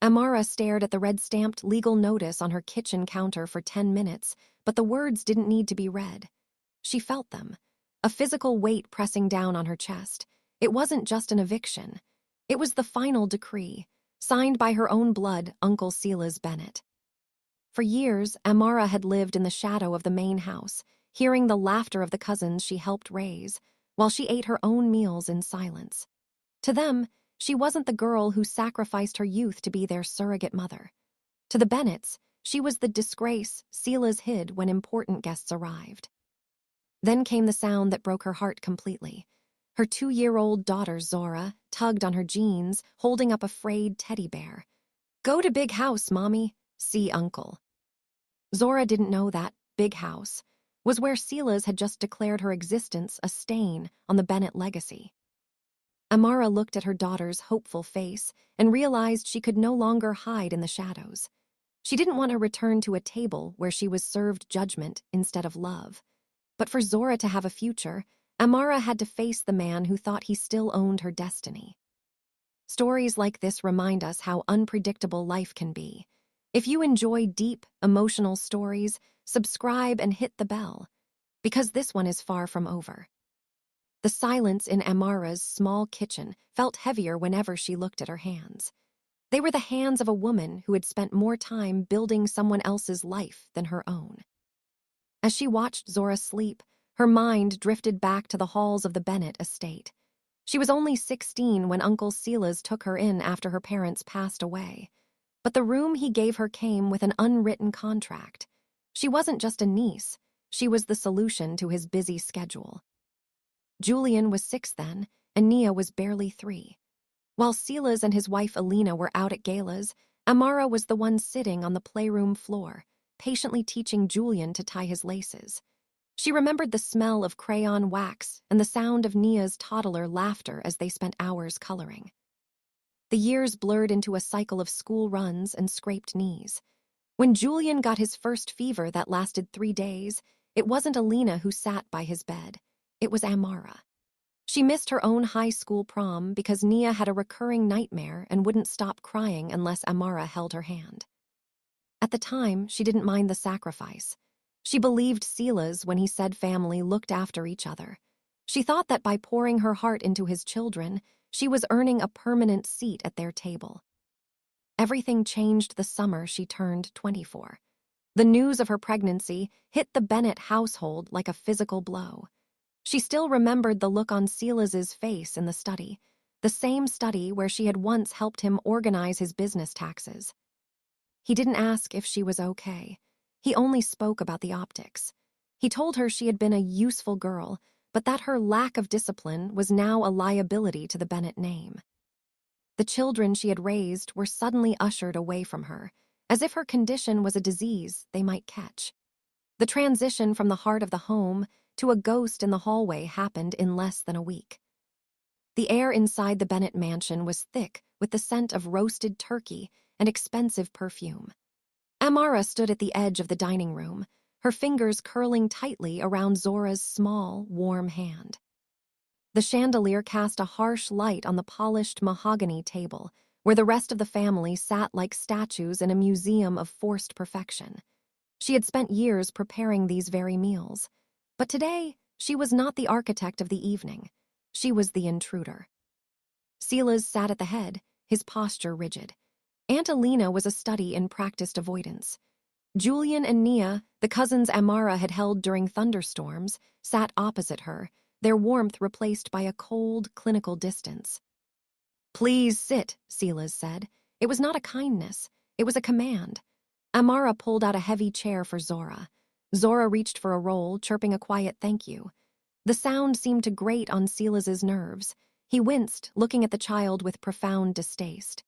Amara stared at the red-stamped legal notice on her kitchen counter for 10 minutes, but the words didn't need to be read. She felt them, a physical weight pressing down on her chest. It wasn't just an eviction. It was the final decree, signed by her own blood, Uncle Silas Bennett. For years, Amara had lived in the shadow of the main house, hearing the laughter of the cousins she helped raise, while she ate her own meals in silence. To them, she wasn't the girl who sacrificed her youth to be their surrogate mother. To the Bennetts, she was the disgrace Silas hid when important guests arrived. Then came the sound that broke her heart completely. Her 2-year-old daughter, Zora, tugged on her jeans, holding up a frayed teddy bear. "Go to Big House, Mommy. See Uncle." Zora didn't know that Big House was where Silas had just declared her existence a stain on the Bennett legacy. Amara looked at her daughter's hopeful face and realized she could no longer hide in the shadows. She didn't want to return to a table where she was served judgment instead of love. But for Zora to have a future, Amara had to face the man who thought he still owned her destiny. Stories like this remind us how unpredictable life can be. If you enjoy deep, emotional stories, subscribe and hit the bell, because this one is far from over. The silence in Amara's small kitchen felt heavier whenever she looked at her hands. They were the hands of a woman who had spent more time building someone else's life than her own. As she watched Zora sleep, her mind drifted back to the halls of the Bennett estate. She was only 16 when Uncle Silas took her in after her parents passed away. But the room he gave her came with an unwritten contract. She wasn't just a niece, she was the solution to his busy schedule. Julian was 6 then, and Nia was barely 3. While Silas and his wife Alina were out at galas, Amara was the one sitting on the playroom floor, patiently teaching Julian to tie his laces. She remembered the smell of crayon wax and the sound of Nia's toddler laughter as they spent hours coloring. The years blurred into a cycle of school runs and scraped knees. When Julian got his first fever that lasted 3 days, it wasn't Alina who sat by his bed. It was Amara. She missed her own high school prom because Nia had a recurring nightmare and wouldn't stop crying unless Amara held her hand. At the time, she didn't mind the sacrifice. She believed Silas when he said family looked after each other. She thought that by pouring her heart into his children, she was earning a permanent seat at their table. Everything changed the summer she turned 24. The news of her pregnancy hit the Bennett household like a physical blow. She still remembered the look on Silas's face in the study, the same study where she had once helped him organize his business taxes. He didn't ask if she was okay. He only spoke about the optics. He told her she had been a useful girl, but that her lack of discipline was now a liability to the Bennett name. The children she had raised were suddenly ushered away from her, as if her condition was a disease they might catch. The transition from the heart of the home to a ghost in the hallway happened in less than a week. The air inside the Bennett mansion was thick with the scent of roasted turkey and expensive perfume. Amara stood at the edge of the dining room, her fingers curling tightly around Zora's small, warm hand. The chandelier cast a harsh light on the polished mahogany table, where the rest of the family sat like statues in a museum of forced perfection. She had spent years preparing these very meals. But today, she was not the architect of the evening. She was the intruder. Silas sat at the head, his posture rigid. Aunt Alina was a study in practiced avoidance. Julian and Nia, the cousins Amara had held during thunderstorms, sat opposite her, their warmth replaced by a cold, clinical distance. "Please sit," Silas said. It was not a kindness. It was a command. Amara pulled out a heavy chair for Zora. Zora reached for a roll, chirping a quiet thank you. The sound seemed to grate on Silas's nerves. He winced, looking at the child with profound distaste.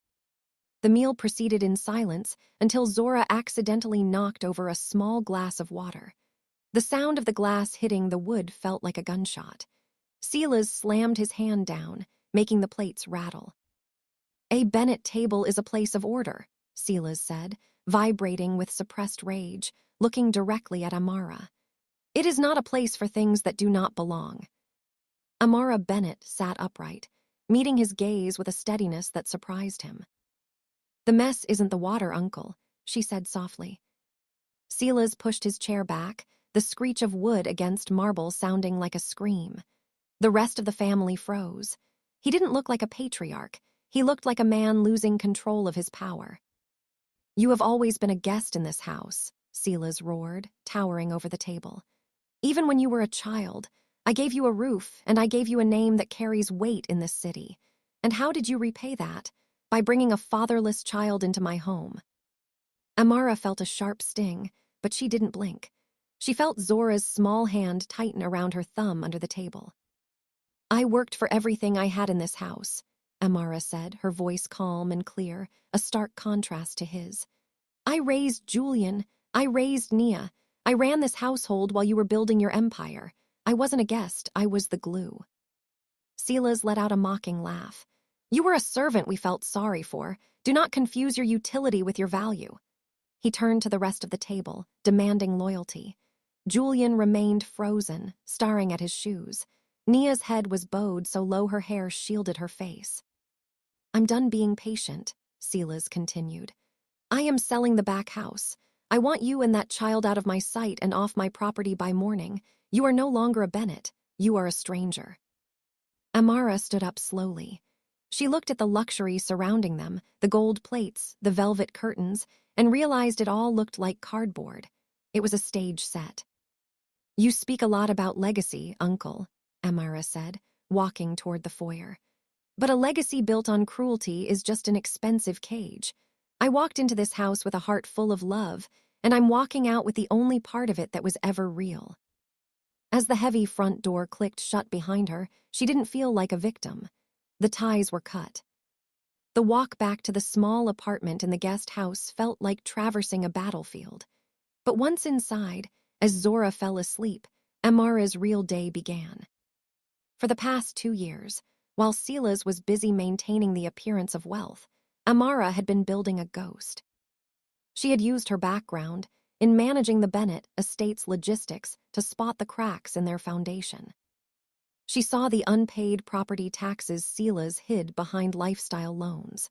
The meal proceeded in silence until Zora accidentally knocked over a small glass of water. The sound of the glass hitting the wood felt like a gunshot. Silas slammed his hand down, making the plates rattle. "A Bennett table is a place of order," Silas said, vibrating with suppressed rage, looking directly at Amara. "It is not a place for things that do not belong." Amara Bennett sat upright, meeting his gaze with a steadiness that surprised him. The mess isn't the water, Uncle, she said softly. Silas pushed his chair back, the screech of wood against marble sounding like a scream. The rest of the family froze. He didn't look like a patriarch. He looked like a man losing control of his power. You have always been a guest in this house, Silas roared, towering over the table. Even when you were a child, I gave you a roof and I gave you a name that carries weight in this city. And how did you repay that? By bringing a fatherless child into my home. Amara felt a sharp sting, but she didn't blink. She felt Zora's small hand tighten around her thumb under the table. I worked for everything I had in this house, Amara said, her voice calm and clear, a stark contrast to his. I raised Julian. I raised Nia. I ran this household while you were building your empire. I wasn't a guest, I was the glue. Silas let out a mocking laugh. You were a servant we felt sorry for. Do not confuse your utility with your value. He turned to the rest of the table, demanding loyalty. Julian remained frozen, staring at his shoes. Nia's head was bowed so low her hair shielded her face. I'm done being patient, Silas continued. I am selling the back house. I want you and that child out of my sight and off my property by morning. You are no longer a Bennett. You are a stranger. Amara stood up slowly. She looked at the luxury surrounding them, the gold plates, the velvet curtains, and realized it all looked like cardboard. It was a stage set. You speak a lot about legacy, Uncle, Amara said, walking toward the foyer. But a legacy built on cruelty is just an expensive cage. I walked into this house with a heart full of love, and I'm walking out with the only part of it that was ever real. As the heavy front door clicked shut behind her, she didn't feel like a victim. The ties were cut. The walk back to the small apartment in the guest house felt like traversing a battlefield. But once inside, as Zora fell asleep, Amara's real day began. For the past 2 years, while Silas was busy maintaining the appearance of wealth, Amara had been building a ghost. She had used her background in managing the Bennett estate's logistics to spot the cracks in their foundation. She saw the unpaid property taxes Silas hid behind lifestyle loans.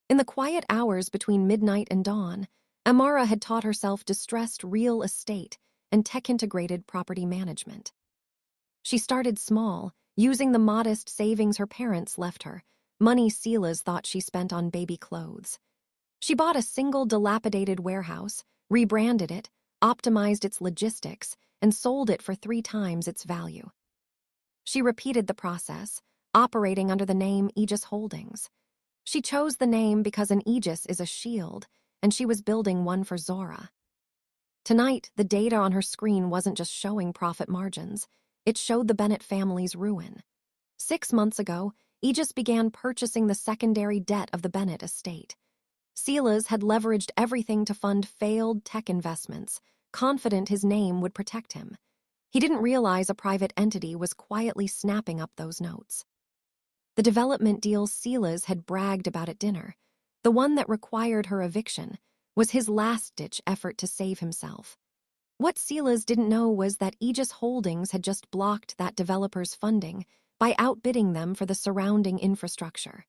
In the quiet hours between midnight and dawn, Amara had taught herself distressed real estate and tech-integrated property management. She started small, using the modest savings her parents left her, money Silas thought she spent on baby clothes. She bought a single dilapidated warehouse, rebranded it, optimized its logistics, and sold it for 3 times its value. She repeated the process, operating under the name Aegis Holdings. She chose the name because an Aegis is a shield, and she was building one for Zora. Tonight, the data on her screen wasn't just showing profit margins. It showed the Bennett family's ruin. 6 months ago, Aegis began purchasing the secondary debt of the Bennett estate. Silas had leveraged everything to fund failed tech investments, confident his name would protect him. He didn't realize a private entity was quietly snapping up those notes. The development deal Silas had bragged about at dinner, the one that required her eviction, was his last-ditch effort to save himself. What Silas didn't know was that Aegis Holdings had just blocked that developer's funding by outbidding them for the surrounding infrastructure.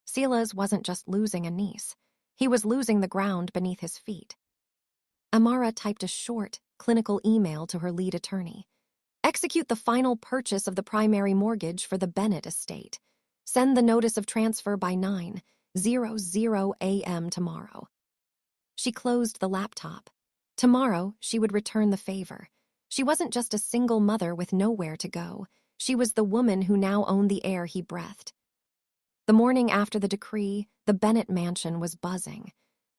Silas wasn't just losing a niece. He was losing the ground beneath his feet. Amara typed a short, clinical email to her lead attorney. Execute the final purchase of the primary mortgage for the Bennett estate. Send the notice of transfer by 9:00 a.m. tomorrow. She closed the laptop. Tomorrow, she would return the favor. She wasn't just a single mother with nowhere to go. She was the woman who now owned the air he breathed. The morning after the decree, the Bennett mansion was buzzing.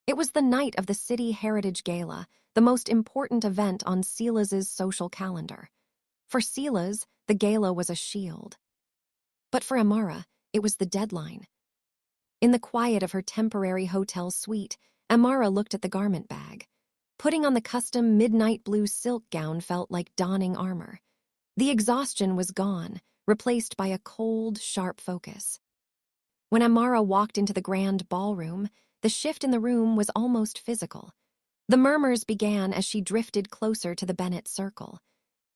It was the night of the City Heritage Gala, the most important event on Silas's social calendar. For Silas, the gala was a shield. But for Amara, it was the deadline. In the quiet of her temporary hotel suite, Amara looked at the garment bag. Putting on the custom midnight blue silk gown felt like donning armor. The exhaustion was gone, replaced by a cold, sharp focus. When Amara walked into the grand ballroom, the shift in the room was almost physical. The murmurs began as she drifted closer to the Bennett circle.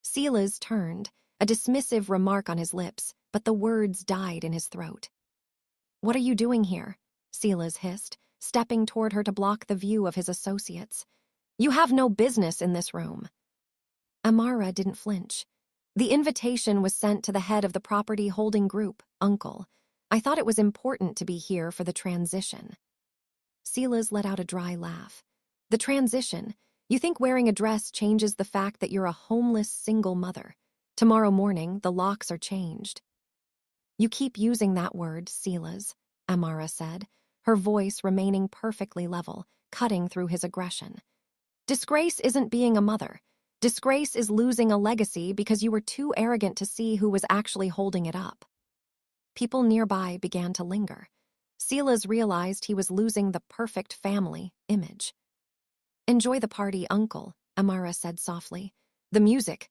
Silas turned, a dismissive remark on his lips, but the words died in his throat. What are you doing here? Silas hissed, stepping toward her to block the view of his associates. "You have no business in this room." Amara didn't flinch. "The invitation was sent to the head of the property holding group, Uncle. I thought it was important to be here for the transition." Silas let out a dry laugh. "The transition? You think wearing a dress changes the fact that you're a homeless single mother? Tomorrow morning, the locks are changed." "You keep using that word, Silas," Amara said, her voice remaining perfectly level, cutting through his aggression. "Disgrace isn't being a mother. Disgrace is losing a legacy because you were too arrogant to see who was actually holding it up." People nearby began to linger. Silas realized he was losing the perfect family image. "Enjoy the party, Uncle," Amara said softly. "The music,